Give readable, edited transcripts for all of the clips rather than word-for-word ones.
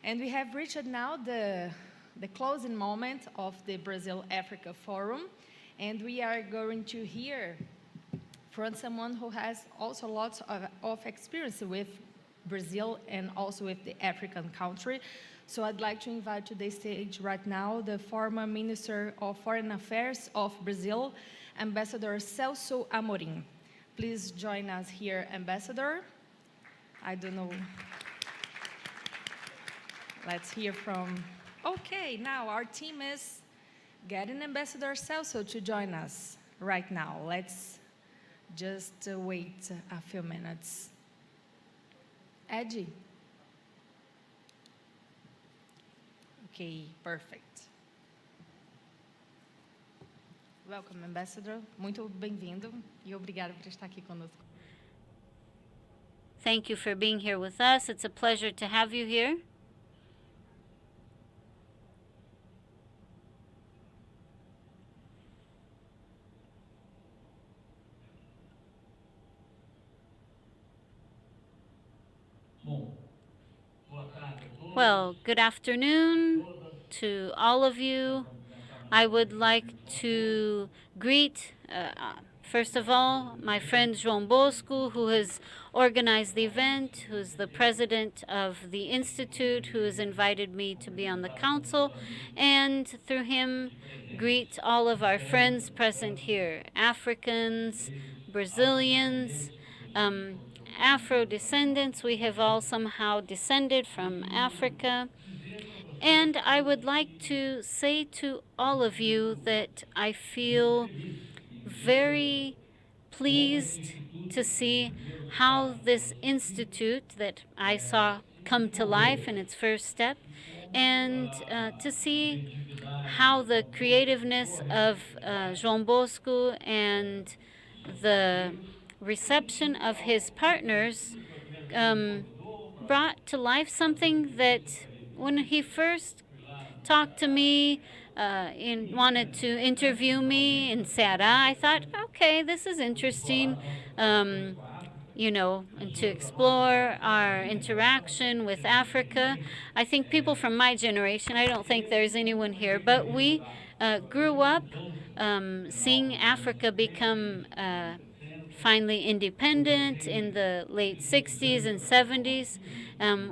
And we have reached now the closing moment of the Brazil-Africa Forum, and we are going to hear from someone who has also lots of experience with Brazil and also with the African country. So I'd like to invite to the stage right now the former Minister of Foreign Affairs of Brazil, Ambassador Celso Amorim. Please join us here, Ambassador. I don't know. Let's hear from... Okay, now our team is getting Ambassador Celso to join us right now. Let's just wait a few minutes. Eddie? Okay, perfect. Welcome, Ambassador. Muito bem-vindo e obrigada por estar aqui conosco. Thank you for being here with us. It's a pleasure to have you here. Well, good afternoon to all of you. I would like to greet, first of all, my friend João Bosco, who has organized the event, who's the president of the Institute, who has invited me to be on the council, and through him, greet all of our friends present here, Africans, Brazilians, Afro-descendants. We have all somehow descended from Africa. And I would like to say to all of you that I feel very pleased to see how this institute that I saw come to life in its first step, and to see how the creativeness of João Bosco and the reception of his partners brought to life something that when he first talked to me and wanted to interview me in Ceará, I thought, okay, this is interesting, you know, and to explore our interaction with Africa. I think people from my generation, I don't think there's anyone here, but we grew up seeing Africa become finally independent in the late 60s and 70s.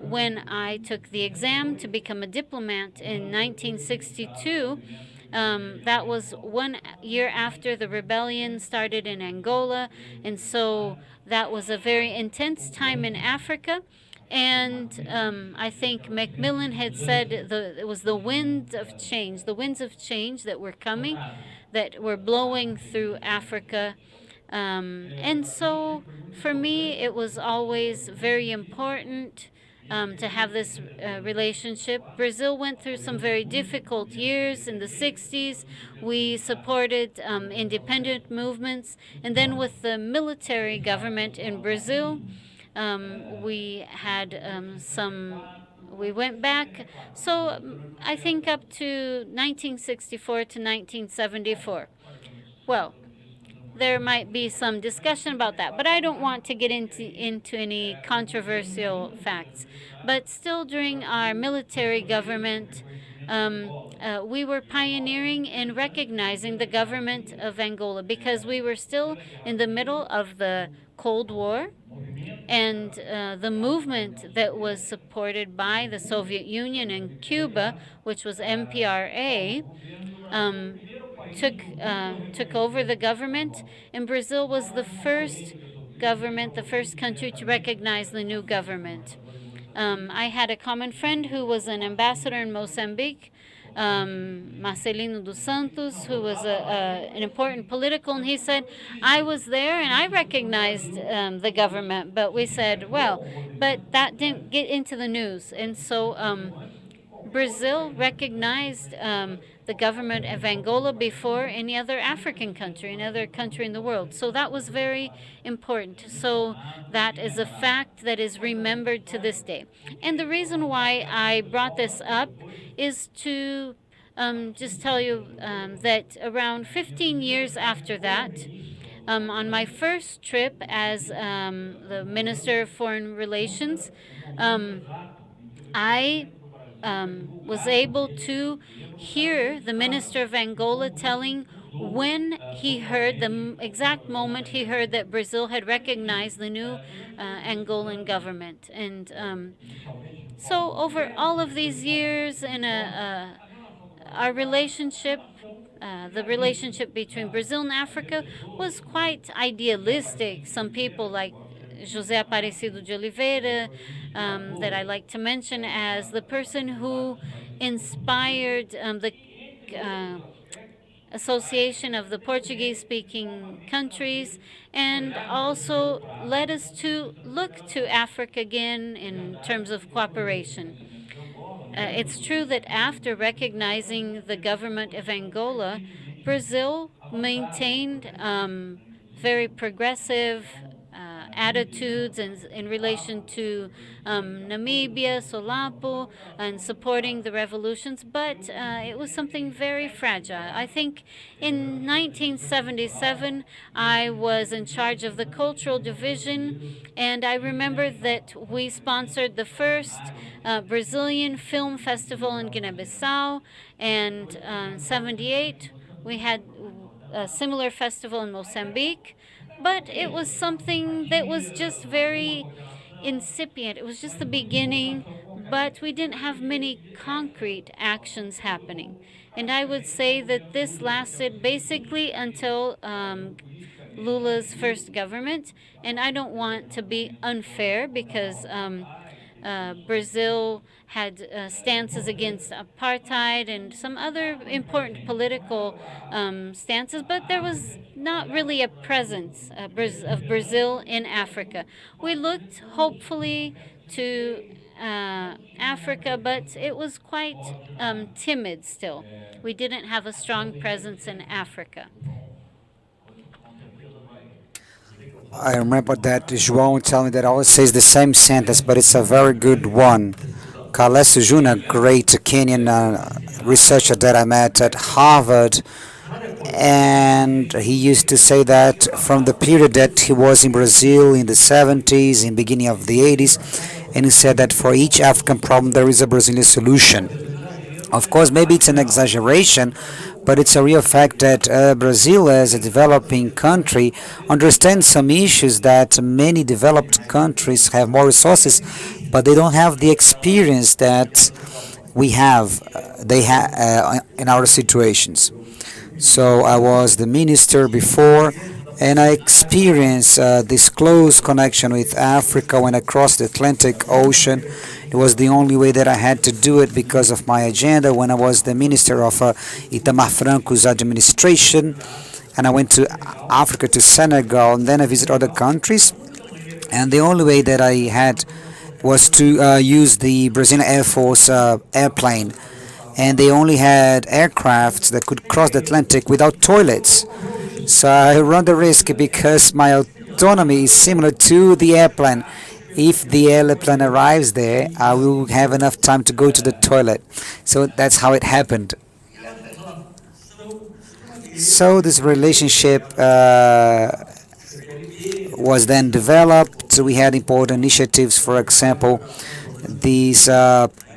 When I took the exam to become a diplomat in 1962, that was 1 year after the rebellion started in Angola, and so that was a very intense time in Africa. And I think Macmillan had said it was the winds of change that were coming, that were blowing through Africa. And so for me, it was always very important to have this relationship. Brazil went through some very difficult years in the 60s. We supported independent movements. And then with the military government in Brazil, we had we went back. So I think up to 1964 to 1974. Well, there might be some discussion about that, but I don't want to get into any controversial facts. But still, during our military government, we were pioneering in recognizing the government of Angola because we were still in the middle of the Cold War, and the movement that was supported by the Soviet Union and Cuba, which was MPRA, took over the government, and Brazil was the first government, the first country to recognize the new government. I had a common friend who was an ambassador in Mozambique, Marcelino dos Santos, who was an important political, and he said, I was there and I recognized the government, but we said, well, but that didn't get into the news. And so Brazil recognized the government of Angola before any other African country, any other country in the world. So that was very important. So that is a fact that is remembered to this day. And the reason why I brought this up is to just tell you that around 15 years after that, on my first trip as the Minister of Foreign Relations, I was able to hear the minister of Angola telling when he heard the exact moment he heard that Brazil had recognized the new Angolan government. And so, over all of these years, our relationship, the relationship between Brazil and Africa, was quite idealistic. Some people, like José Aparecido de Oliveira, that I like to mention as the person who inspired the uh, Association of the Portuguese speaking countries, and also led us to look to Africa again in terms of cooperation. It's true that after recognizing the government of Angola, Brazil maintained very progressive attitudes in relation to Namibia, Solapo, and supporting the revolutions, but it was something very fragile. I think in 1977, I was in charge of the cultural division, and I remember that we sponsored the first Brazilian film festival in Guinea-Bissau, and in 78, we had a similar festival in Mozambique, but it was something that was just very incipient. It was just the beginning, but we didn't have many concrete actions happening. And I would say that this lasted basically until Lula's first government. And I don't want to be unfair because Brazil had stances against apartheid and some other important political stances, but there was not really a presence of Brazil in Africa. We looked hopefully to Africa, but it was quite timid still. We didn't have a strong presence in Africa. I remember that João told me that always says the same sentence, but it's a very good one. Celso Jr., great Kenyan researcher that I met at Harvard, and he used to say that from the period that he was in Brazil in the 70s, in beginning of the 80s, and he said that for each African problem there is a Brazilian solution. Of course, maybe it's an exaggeration, but it's a real fact that Brazil, as a developing country, understands some issues that many developed countries have more resources, but they don't have the experience that we have. They in our situations. So I was the minister before, and I experienced this close connection with Africa when I crossed the Atlantic Ocean. It was the only way that I had to do it because of my agenda when I was the minister of Itamar Franco's administration. And I went to Africa, to Senegal, and then I visited other countries. And the only way that I had was to use the Brazilian Air Force airplane. And they only had aircrafts that could cross the Atlantic without toilets. So I run the risk because my autonomy is similar to the airplane. If the airplane arrives there, I will have enough time to go to the toilet. So that's how it happened. So this relationship was then developed. We had important initiatives, for example, this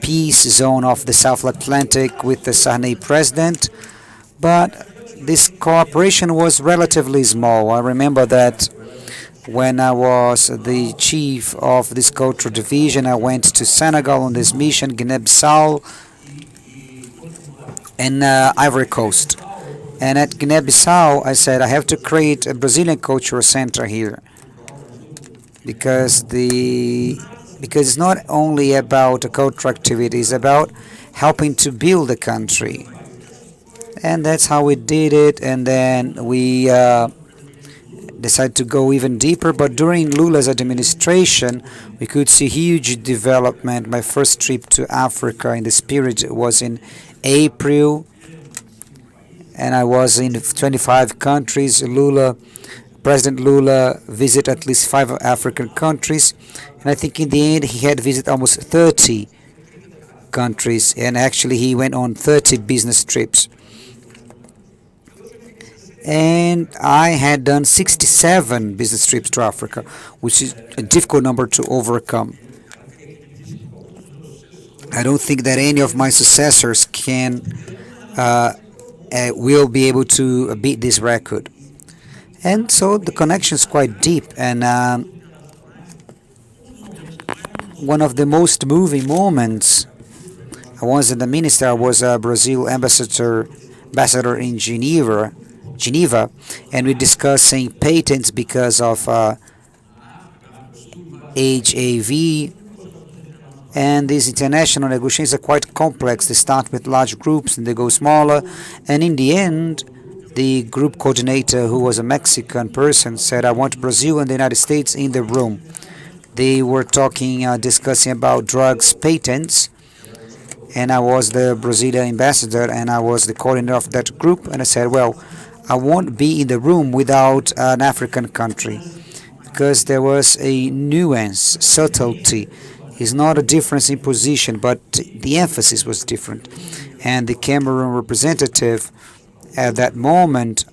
peace zone of the South Atlantic with the Sarney president. But this cooperation was relatively small. I remember that when I was the chief of this cultural division, I went to Senegal on this mission, Guinea-Bissau, and Ivory Coast. And at Guinea-Bissau, I said I have to create a Brazilian cultural center here because it's not only about a cultural activity; it's about helping to build the country. And that's how we did it. And then we decided to go even deeper. But during Lula's administration, we could see huge development. My first trip to Africa in this period was in April, and I was in 25 countries. President Lula visited at least 5 African countries, and I think in the end he had visited almost 30 countries, and actually he went on 30 business trips. And I had done 67 business trips to Africa, which is a difficult number to overcome. I don't think that any of my successors can will be able to beat this record. And so the connection is quite deep. And one of the most moving moments, I wasn't a minister, I was a Brazil ambassador in Geneva, and we're discussing patents because of HIV. And these international negotiations are quite complex. They start with large groups and they go smaller. And in the end, the group coordinator, who was a Mexican person, said, I want Brazil and the United States in the room. They were talking, discussing about drugs patents, and I was the Brazilian ambassador and I was the coordinator of that group. And I said, well, I won't be in the room without an African country because there was a nuance, subtlety. It's not a difference in position, but the emphasis was different. And the Cameroon representative at that moment,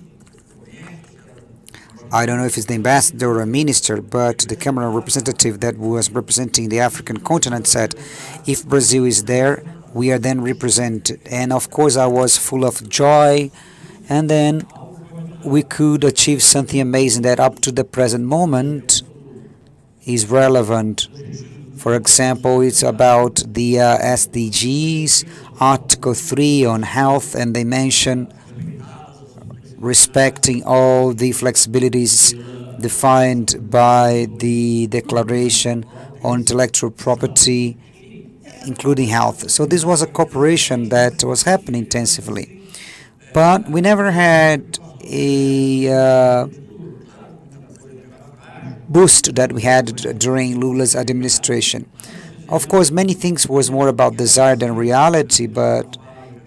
I don't know if it's the ambassador or a minister, but the Cameroon representative that was representing the African continent said, if Brazil is there, we are then represented. And of course, I was full of joy. And then we could achieve something amazing that up to the present moment is relevant. For example, it's about the SDGs, Article 3 on health, and they mention respecting all the flexibilities defined by the Declaration on Intellectual Property, including health. So this was a cooperation that was happening intensively. But we never had a boost that we had during Lula's administration. Of course, many things was more about desire than reality, but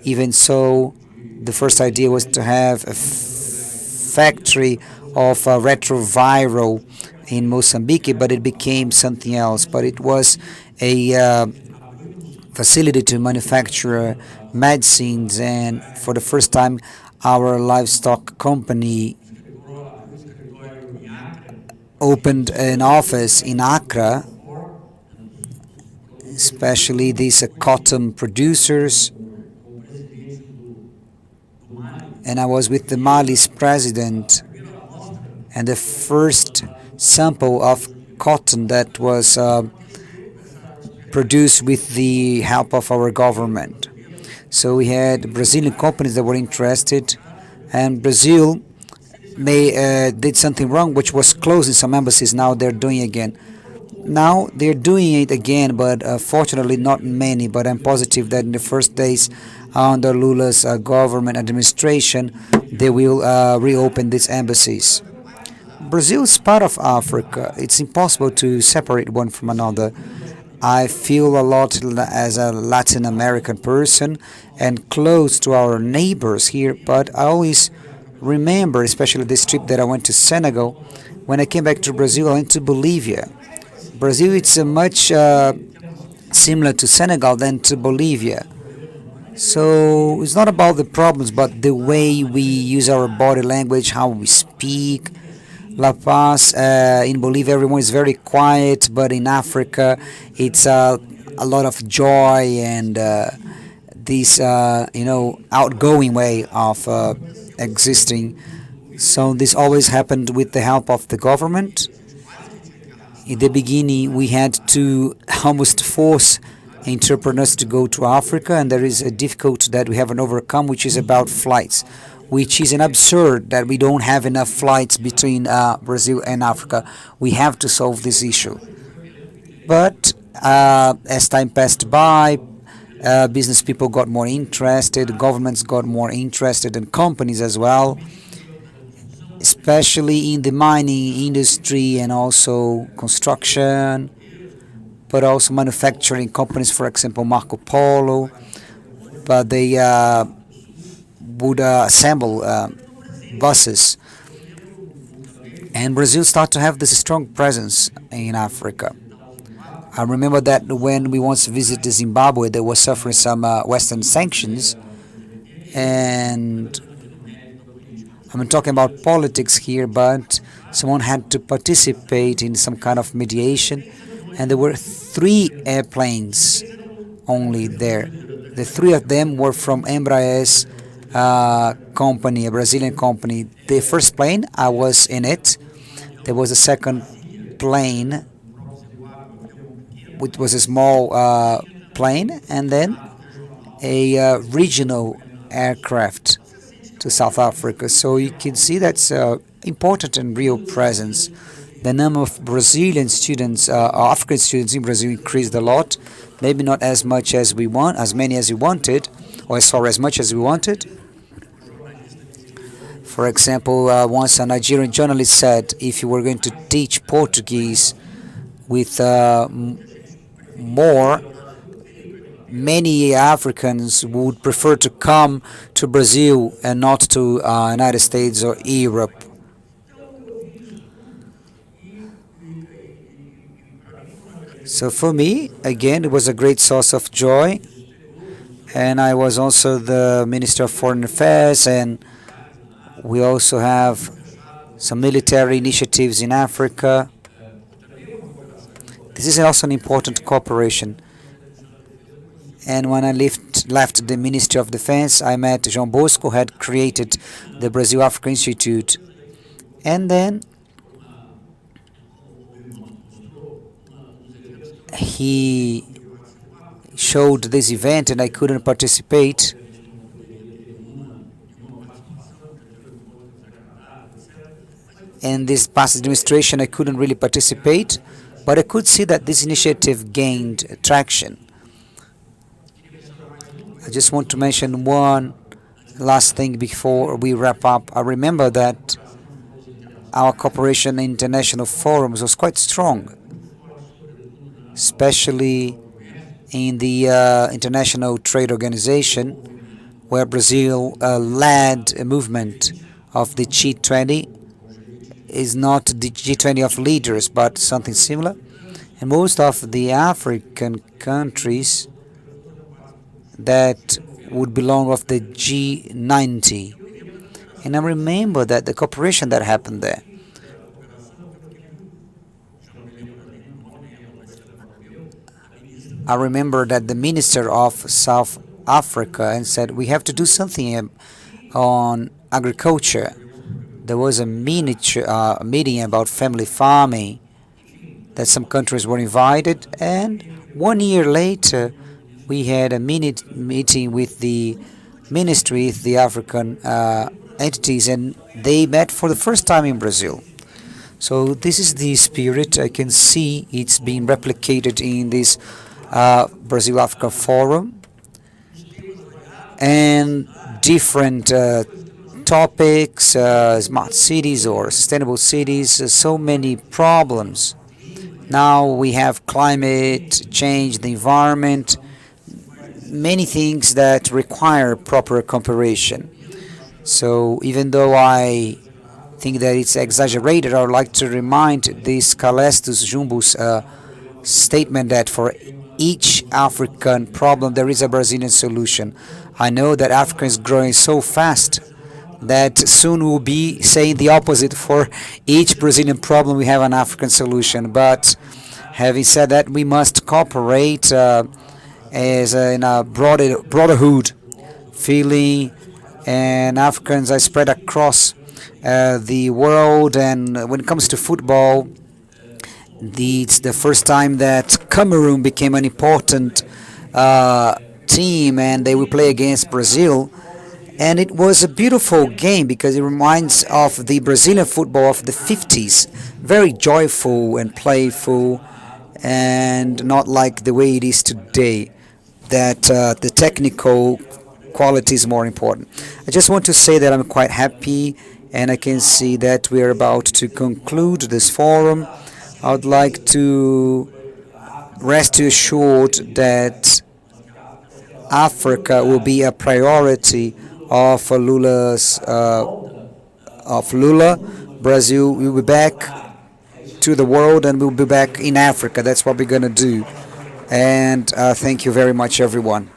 even so, the first idea was to have a factory of retroviral in Mozambique, but it became something else. But it was a facility to manufacture medicines, and for the first time, our livestock company opened an office in Accra, especially these cotton producers. And I was with the Mali's president, and the first sample of cotton that was produced with the help of our government. So we had Brazilian companies that were interested, and Brazil did something wrong, which was closing some embassies. Now they're doing again. Now they're doing it again, but fortunately not many. But I'm positive that in the first days under Lula's government administration, they will reopen these embassies. Brazil is part of Africa. It's impossible to separate one from another. I feel a lot as a Latin American person and close to our neighbors here, but I always remember, especially this trip that I went to Senegal. When I came back to Brazil, I went to Bolivia. Brazil is much similar to Senegal than to Bolivia. So it's not about the problems, but the way we use our body language, how we speak. La Paz, in Bolivia, everyone is very quiet, but in Africa, it's a lot of joy and this, outgoing way of existing. So this always happened with the help of the government. In the beginning, we had to almost force entrepreneurs to go to Africa, and there is a difficulty that we haven't overcome, which is about flights, which is an absurd that we don't have enough flights between Brazil and Africa. We have to solve this issue. But as time passed by, business people got more interested, governments got more interested, and companies as well, especially in the mining industry and also construction, but also manufacturing companies, for example, Marco Polo. But they would assemble buses. And Brazil started to have this strong presence in Africa. I remember that when we once visited Zimbabwe, they were suffering some Western sanctions. And I'm talking about politics here, but someone had to participate in some kind of mediation. And there were 3 airplanes only there. The three of them were from Embraer's company, a Brazilian company. The first plane, I was in it. There was a second plane, which was a small plane, and then a regional aircraft to South Africa. So you can see that's important and real presence. The number of Brazilian students, African students in Brazil increased a lot. Maybe not as much as we want, as many as we wanted, or as much as we wanted. For example, once a Nigerian journalist said, if you were going to teach Portuguese with more, many Africans would prefer to come to Brazil and not to United States or Europe. So for me, again, it was a great source of joy. And I was also the Minister of Foreign Affairs, and we also have some military initiatives in Africa. This is also an important cooperation. And when I left the Ministry of Defense, I met João Bosco, who had created the Brazil Africa Institute. And then he showed this event and I couldn't participate. In this past administration, I couldn't really participate, but I could see that this initiative gained traction. I just want to mention one last thing before we wrap up. I remember that our cooperation in international forums was quite strong, especially in the International Trade Organization, where Brazil led a movement of the G20. Is not the G20 of leaders, but something similar. And most of the African countries that would belong of the G90. And I remember that the cooperation that happened there. I remember that the Minister of South Africa and said we have to do something on agriculture. There was a meeting about family farming that some countries were invited, and 1 year later we had a meeting with the ministry, the African entities, and they met for the first time in Brazil. So this is the spirit. I can see it's being replicated in this Brazil-Africa Forum, and different topics, smart cities or sustainable cities, so many problems. Now we have climate change, the environment, many things that require proper cooperation. So even though I think that it's exaggerated, I would like to remind this Calestus Jumbo's statement that for each African problem there is a Brazilian solution. I know that Africa is growing so fast that soon we'll be saying the opposite. For each Brazilian problem we have an African solution. But having said that, we must cooperate as in a brotherhood feeling, and Africans are spread across the world. And when it comes to football, it's the first time that Cameroon became an important team, and they will play against Brazil. And it was a beautiful game because it reminds of the Brazilian football of the 50s. Very joyful and playful, and not like the way it is today, that the technical quality is more important. I just want to say that I'm quite happy, and I can see that we are about to conclude this forum. I would like to rest assured that Africa will be a priority of Lula. Brazil will be back to the world, and we'll be back in Africa. That's what we're going to do. And thank you very much, everyone.